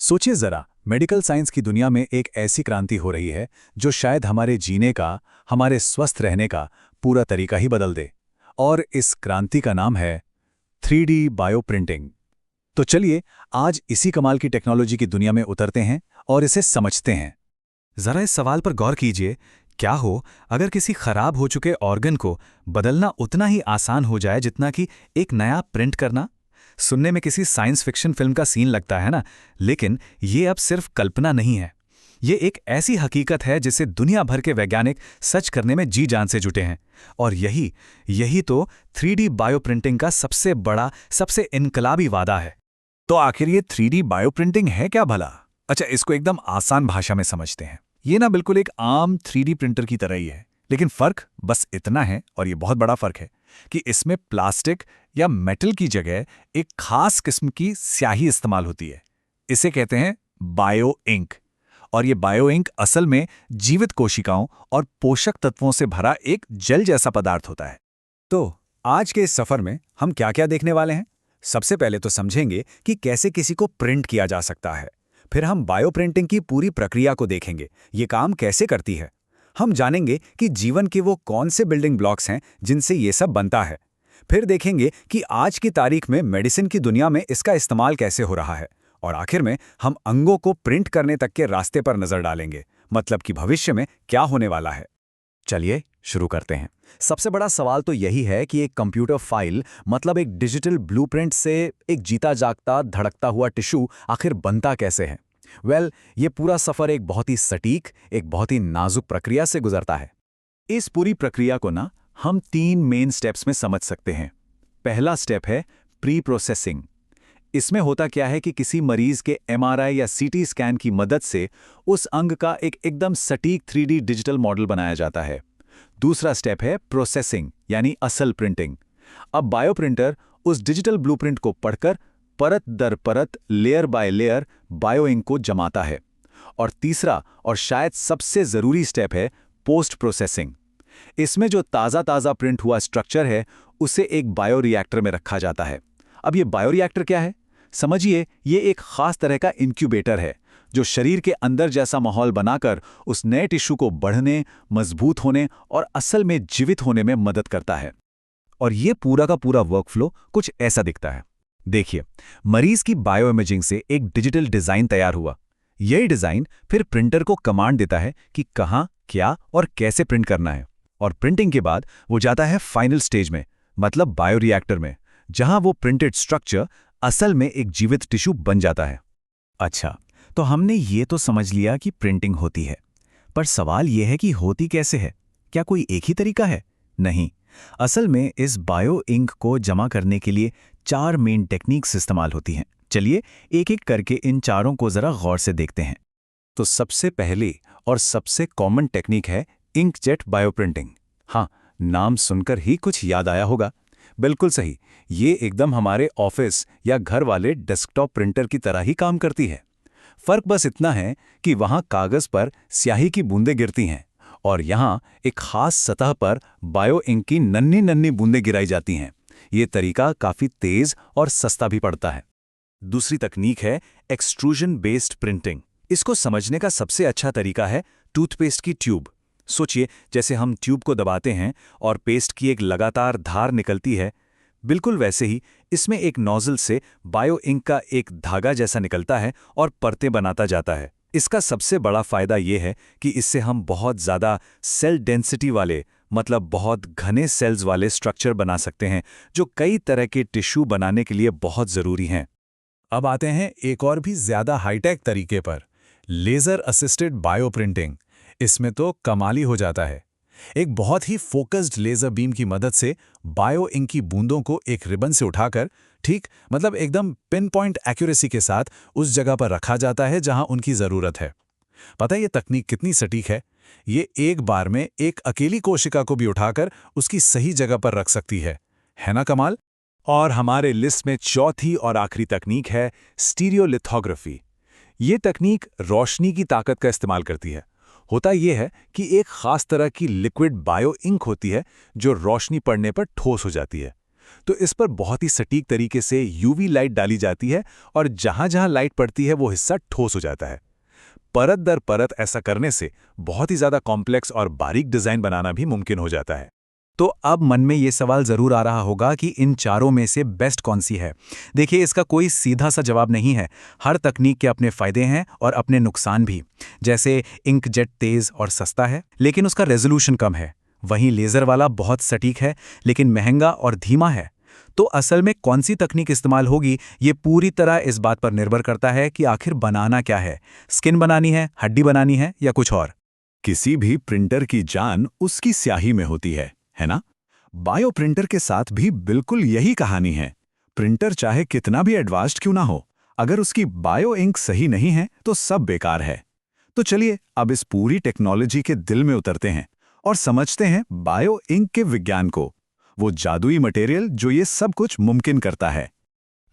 सोचिए जरा, medical science की दुनिया में एक ऐसी क्रांति हो रही है जो शायद हमारे जीने का, हमारे स्वस्थ रहने का पूरा तरीका ही बदल दे। और इस क्रांति का नाम है 3D बायोप्रिंटिंग। तो चलिए आज इसी कमाल की टेक्नोलॉजी की दुनिया में उतरते हैं और इसे समझते हैं। जरा इस सवाल पर गौर कीजिए, क्या हो अगर किसी खराब हो चुके ऑर्गन को बदलना उतना ही आसान हो जाए जितना कि एक नया प्रिंट करना। सुनने में किसी साइंस फिक्शन फिल्म का सीन लगता है ना, लेकिन ये अब सिर्फ कल्पना नहीं है। ये एक ऐसी हकीकत है जिसे दुनिया भर के वैज्ञानिक सच करने में जी जान से जुटे हैं। और यही यही तो 3D बायोप्रिंटिंग का सबसे बड़ा, सबसे इनकलाबी वादा है। तो आखिर ये 3D बायोप्रिंटिंग है क्या भला? अच्छा, इसको एकदम आसान भाषा में समझते हैं। ये ना बिल्कुल एक आम 3D प्रिंटर की तरह ही है, लेकिन फर्क बस इतना है, और ये बहुत बड़ा फर्क है, कि इसमें प्लास्टिक या मेटल की जगह एक खास किस्म की स्याही इस्तेमाल होती है। इसे कहते हैं बायो इंक। और ये बायो इंक असल में जीवित कोशिकाओं और पोषक तत्वों से भरा एक जेल जैसा पदार्थ होता है। तो आज के इस सफर में हम क्या क्या देखने वाले हैं? सबसे पहले तो समझेंगे कि कैसे किसी को प्रिंट किया जा सकता है। फिर हम बायोप्रिंटिंग की पूरी प्रक्रिया को देखेंगे, ये काम कैसे करती है। हम जानेंगे कि जीवन के वो कौन से बिल्डिंग ब्लॉक्स हैं जिनसे ये सब बनता है। फिर देखेंगे कि आज की तारीख में मेडिसिन की दुनिया में इसका इस्तेमाल कैसे हो रहा है। और आखिर में हम अंगों को प्रिंट करने तक के रास्ते पर नजर डालेंगे, मतलब कि भविष्य में क्या होने वाला है। चलिए शुरू करते हैं। सबसे बड़ा सवाल तो यही है कि एक कंप्यूटर फाइल, मतलब एक डिजिटल ब्लूप्रिंट से एक जीता जागता धड़कता हुआ टिश्यू आखिर बनता कैसे है। ये पूरा सफर एक बहुत ही सटीक, एक बहुत ही नाजुक प्रक्रिया से गुजरता है। इस पूरी प्रक्रिया को ना हम 3 मेन स्टेप्स में समझ सकते हैं। पहला स्टेप है प्री प्रोसेसिंग। इसमें होता क्या है कि किसी मरीज के MRI या CT स्कैन की मदद से उस अंग का एक एकदम सटीक 3D डिजिटल मॉडल बनाया जाता है। दूसरा स्टेप है प्रोसेसिंग, यानी असल प्रिंटिंग। अब बायोप्रिंटर उस डिजिटल ब्लूप्रिंट को पढ़कर परत दर परत, layer by layer bio ink को जमाता है। और तीसरा और शायद सबसे जरूरी स्टेप है पोस्ट प्रोसेसिंग। इसमें जो ताज़ा प्रिंट हुआ स्ट्रक्चर है उसे एक बायोरिएक्टर में रखा जाता है। अब ये बायोरिएक्टर क्या है? समझिए, ये एक खास तरह का इंक्यूबेटर है जो शरीर के अंदर जैसा माहौल बनाकर उस नए टिश्यू को बढ़ने, मजबूत होने और असल में जीवित होने में मदद करता है। और ये पूरा का पूरा वर्कफ्लो कुछ ऐसा दिखता है। देखिए, मरीज की बायो इमेजिंग से एक डिजिटल डिजाइन तैयार हुआ। यही डिजाइन फिर प्रिंटर को कमांड देता है कि कहां, क्या और कैसे प्रिंट करना है। और प्रिंटिंग के बाद वो जाता है फाइनल स्टेज में, मतलब बायोरिएक्टर में, जहां वो प्रिंटेड स्ट्रक्चर असल में एक जीवित टिश्यू बन जाता है। अच्छा, तो हमने ये तो समझ लिया कि प्रिंटिंग होती है, पर सवाल ये है कि होती कैसे है? क्या कोई एक ही तरीका है? नहीं, असल में इस बायो इंक को जमा करने के लिए 4 मेन टेक्निक्स इस्तेमाल होती हैं। चलिए एक एक करके इन चारों को जरा गौर से देखते हैं। तो सबसे पहली और सबसे कॉमन टेक्निक है इंकजेट बायोप्रिंटिंग। हाँ, नाम सुनकर ही कुछ याद आया होगा। बिल्कुल सही, ये एकदम हमारे ऑफिस या घर वाले डेस्कटॉप प्रिंटर की तरह ही काम करती है। फर्क बस इतना है कि वहाँ कागज पर स्याही की बूंदें गिरती हैं और यहाँ एक खास सतह पर बायो इंक की नन्ही नन्ही बूंदें गिराई जाती हैं। ये तरीका काफ़ी तेज और सस्ता भी पड़ता है। दूसरी तकनीक है एक्सट्रूजन बेस्ड प्रिंटिंग। इसको समझने का सबसे अच्छा तरीका है टूथपेस्ट की ट्यूब। सोचिए, जैसे हम ट्यूब को दबाते हैं और पेस्ट की एक लगातार धार निकलती है, बिल्कुल वैसे ही इसमें एक नोजल से बायो इंक का एक धागा जैसा निकलता है और परतें बनाता जाता है। इसका सबसे बड़ा फायदा ये है कि इससे हम बहुत ज़्यादा सेल डेंसिटी वाले, मतलब बहुत घने सेल्स वाले स्ट्रक्चर बना सकते हैं, जो कई तरह के टिश्यू बनाने के लिए बहुत ज़रूरी हैं। अब आते हैं एक और भी ज़्यादा हाईटेक तरीके पर, लेज़र असिस्टेड बायोप्रिंटिंग। इसमें तो कमाल ही हो जाता है। एक बहुत ही फोकस्ड लेज़र बीम की मदद से बायो इंक की बूंदों को एक रिबन से उठाकर, ठीक मतलब एकदम पिन पॉइंट एक्यूरेसी के साथ उस जगह पर रखा जाता है जहां उनकी ज़रूरत है। पता है ये तकनीक कितनी सटीक है? ये एक बार में एक अकेली कोशिका को भी उठाकर उसकी सही जगह पर रख सकती है ना कमाल? और हमारे लिस्ट में चौथी और आखिरी तकनीक है स्टीरियोलिथोग्राफी। ये तकनीक रोशनी की ताकत का इस्तेमाल करती है। होता यह है कि एक खास तरह की लिक्विड बायो इंक होती है जो रोशनी पड़ने पर ठोस हो जाती है। तो इस पर बहुत ही सटीक तरीके से यूवी लाइट डाली जाती है और जहां जहां लाइट पड़ती है वो हिस्सा ठोस हो जाता है। परत दर परत ऐसा करने से बहुत ही ज्यादा कॉम्प्लेक्स और बारीक डिजाइन बनाना भी मुमकिन हो जाता है। तो अब मन में ये सवाल ज़रूर आ रहा होगा कि इन चारों में से बेस्ट कौन सी है। देखिए, इसका कोई सीधा सा जवाब नहीं है। हर तकनीक के अपने फ़ायदे हैं और अपने नुकसान भी। जैसे इंकजेट तेज़ और सस्ता है, लेकिन उसका रेजोल्यूशन कम है। वहीं लेज़र वाला बहुत सटीक है, लेकिन महंगा और धीमा है। तो असल में कौन सी तकनीक इस्तेमाल होगी, ये पूरी तरह इस बात पर निर्भर करता है कि आखिर बनाना क्या है। स्किन बनानी है, हड्डी बनानी है या कुछ और। किसी भी प्रिंटर की जान उसकी स्याही में होती है ना? बायो प्रिंटर के साथ भी बिल्कुल यही कहानी है। प्रिंटर चाहे कितना भी एडवांस्ड क्यों ना हो, अगर उसकी बायो इंक सही नहीं है तो सब बेकार है। तो चलिए अब इस पूरी टेक्नोलॉजी के दिल में उतरते हैं और समझते हैं बायो इंक के विज्ञान को, वो जादुई मटेरियल जो ये सब कुछ मुमकिन करता है।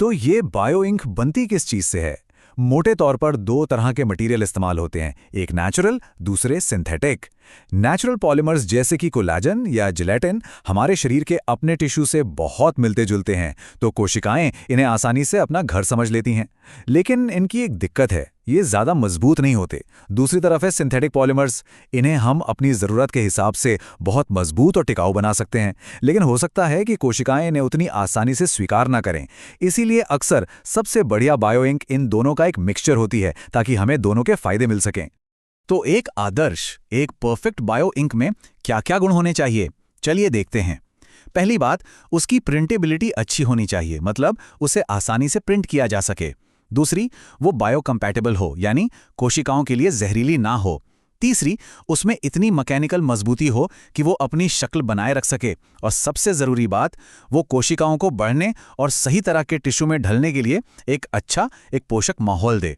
तो ये बायो इंक बनती किस चीज़ से है? मोटे तौर पर दो तरह के मटेरियल इस्तेमाल होते हैं, एक नेचुरल, दूसरे सिंथेटिक। नेचुरल पॉलीमर्स जैसे कि कोलाजन या जिलेटिन हमारे शरीर के अपने टिश्यू से बहुत मिलते जुलते हैं, तो कोशिकाएं इन्हें आसानी से अपना घर समझ लेती हैं। लेकिन इनकी एक दिक्कत है, ये ज़्यादा मजबूत नहीं होते। दूसरी तरफ है सिंथेटिक पॉलीमर्स। इन्हें हम अपनी ज़रूरत के हिसाब से बहुत मजबूत और टिकाऊ बना सकते हैं, लेकिन हो सकता है कि कोशिकाएं इन्हें उतनी आसानी से स्वीकार ना करें। इसीलिए अक्सर सबसे बढ़िया बायो इंक इन दोनों का एक मिक्सचर होती है, ताकि हमें दोनों के फायदे मिल सकें। तो एक आदर्श, एक परफेक्ट बायो इंक में क्या क्या गुण होने चाहिए, चलिए देखते हैं। पहली बात, उसकी प्रिंटेबिलिटी अच्छी होनी चाहिए, मतलब उसे आसानी से प्रिंट किया जा सके। दूसरी, वो बायोकम्पैटिबल हो, यानी कोशिकाओं के लिए जहरीली ना हो। तीसरी, उसमें इतनी मैकेनिकल मजबूती हो कि वो अपनी शक्ल बनाए रख सके। और सबसे ज़रूरी बात, वो कोशिकाओं को बढ़ने और सही तरह के टिश्यू में ढलने के लिए एक पोषक माहौल दे।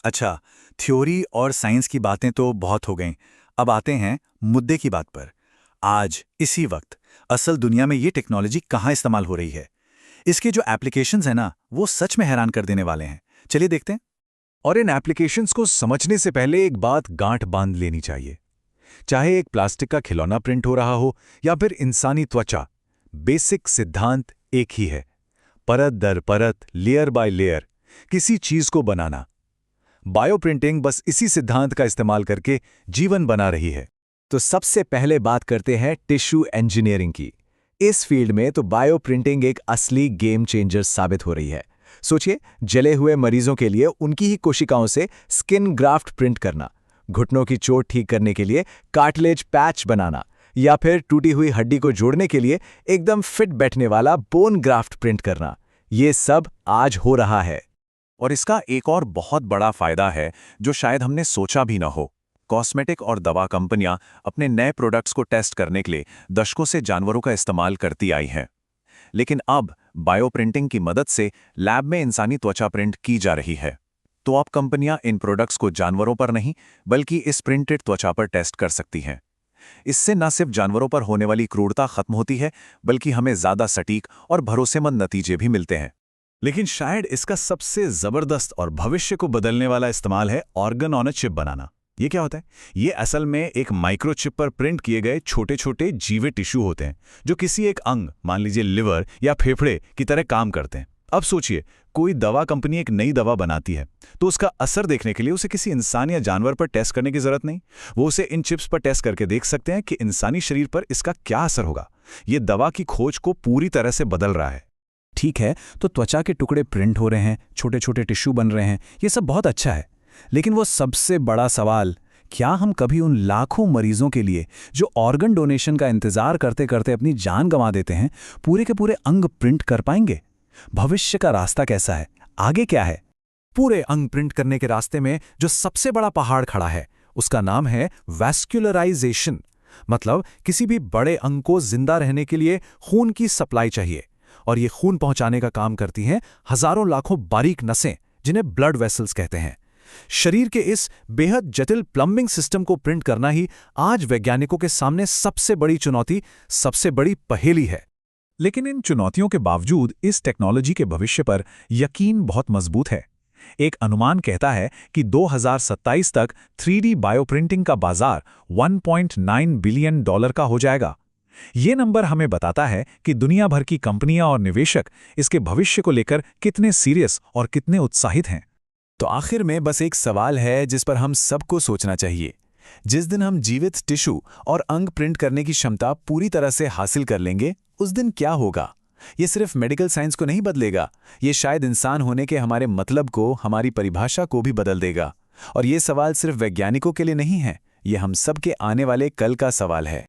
अच्छा, थ्योरी और साइंस की बातें तो बहुत हो गईं। अब आते हैं मुद्दे की बात पर। आज इसी वक्त असल दुनिया में ये टेक्नोलॉजी कहाँ इस्तेमाल हो रही है? इसके जो एप्लीकेशंस हैं ना, वो सच में हैरान कर देने वाले हैं। चलिए देखते हैं। और इन एप्लीकेशंस को समझने से पहले एक बात गांठ बांध लेनी चाहिए। चाहे एक प्लास्टिक का खिलौना प्रिंट हो रहा हो या फिर इंसानी त्वचा, बेसिक सिद्धांत एक ही है। परत दर परत, लेयर बाय लेयर किसी चीज को बनाना। बायोप्रिंटिंग बस इसी सिद्धांत का इस्तेमाल करके जीवन बना रही है। तो सबसे पहले बात करते हैं टिश्यू इंजीनियरिंग की। इस फील्ड में तो बायोप्रिंटिंग एक असली गेम चेंजर साबित हो रही है। सोचिए, जले हुए मरीजों के लिए उनकी ही कोशिकाओं से स्किन ग्राफ्ट प्रिंट करना, घुटनों की चोट ठीक करने के लिए कार्टिलेज पैच बनाना, या फिर टूटी हुई हड्डी को जोड़ने के लिए एकदम फिट बैठने वाला बोन ग्राफ्ट प्रिंट करना। ये सब आज हो रहा है। और इसका एक और बहुत बड़ा फायदा है जो शायद हमने सोचा भी ना हो। कॉस्मेटिक और दवा कंपनियां अपने नए प्रोडक्ट्स को टेस्ट करने के लिए दशकों से जानवरों का इस्तेमाल करती आई हैं। लेकिन अब बायोप्रिंटिंग की मदद से लैब में इंसानी त्वचा प्रिंट की जा रही है। तो अब कंपनियां इन प्रोडक्ट्स को जानवरों पर नहीं, बल्कि इस प्रिंटेड त्वचा पर टेस्ट कर सकती हैं। इससे न सिर्फ जानवरों पर होने वाली क्रूरता खत्म होती है, बल्कि हमें ज्यादा सटीक और भरोसेमंद नतीजे भी मिलते हैं। लेकिन शायद इसका सबसे जबरदस्त और भविष्य को बदलने वाला इस्तेमाल है ऑर्गन ऑन अ चिप बनाना। ये क्या होता है? ये असल में एक माइक्रोचिप पर प्रिंट किए गए छोटे छोटे जीवित टिश्यू होते हैं जो किसी एक अंग, मान लीजिए लिवर या फेफड़े की तरह काम करते हैं। अब सोचिए, कोई दवा कंपनी एक नई दवा बनाती है तो उसका असर देखने के लिए उसे किसी इंसान या जानवर पर टेस्ट करने की जरूरत नहीं। वो उसे इन चिप्स पर टेस्ट करके देख सकते हैं कि इंसानी शरीर पर इसका क्या असर होगा। ये दवा की खोज को पूरी तरह से बदल रहा है। ठीक है, तो त्वचा के टुकड़े प्रिंट हो रहे हैं, छोटे छोटे टिश्यू बन रहे हैं, ये सब बहुत अच्छा है। लेकिन वो सबसे बड़ा सवाल, क्या हम कभी उन लाखों मरीजों के लिए जो ऑर्गन डोनेशन का इंतजार करते करते अपनी जान गंवा देते हैं, पूरे के पूरे अंग प्रिंट कर पाएंगे? भविष्य का रास्ता कैसा है? आगे क्या है? पूरे अंग प्रिंट करने के रास्ते में जो सबसे बड़ा पहाड़ खड़ा है, उसका नाम है वैस्कुलराइजेशन। मतलब किसी भी बड़े अंग को जिंदा रहने के लिए खून की सप्लाई चाहिए, और ये खून पहुंचाने का काम करती हैं हजारों लाखों बारीक नसें, जिन्हें ब्लड वेसल्स कहते हैं। शरीर के इस बेहद जटिल प्लम्बिंग सिस्टम को प्रिंट करना ही आज वैज्ञानिकों के सामने सबसे बड़ी चुनौती, सबसे बड़ी पहेली है। लेकिन इन चुनौतियों के बावजूद इस टेक्नोलॉजी के भविष्य पर यकीन बहुत मजबूत है। एक अनुमान कहता है कि 2027 तक 3D बायोप्रिंटिंग का बाजार $1.9 बिलियन का हो जाएगा। ये नंबर हमें बताता है कि दुनिया भर की कंपनियां और निवेशक इसके भविष्य को लेकर कितने सीरियस और कितने उत्साहित हैं। तो आखिर में बस एक सवाल है जिस पर हम सबको सोचना चाहिए। जिस दिन हम जीवित टिश्यू और अंग प्रिंट करने की क्षमता पूरी तरह से हासिल कर लेंगे, उस दिन क्या होगा? ये सिर्फ मेडिकल साइंस को नहीं बदलेगा, ये शायद इंसान होने के हमारे मतलब को, हमारी परिभाषा को भी बदल देगा। और ये सवाल सिर्फ वैज्ञानिकों के लिए नहीं है, ये हम सब के आने वाले कल का सवाल है।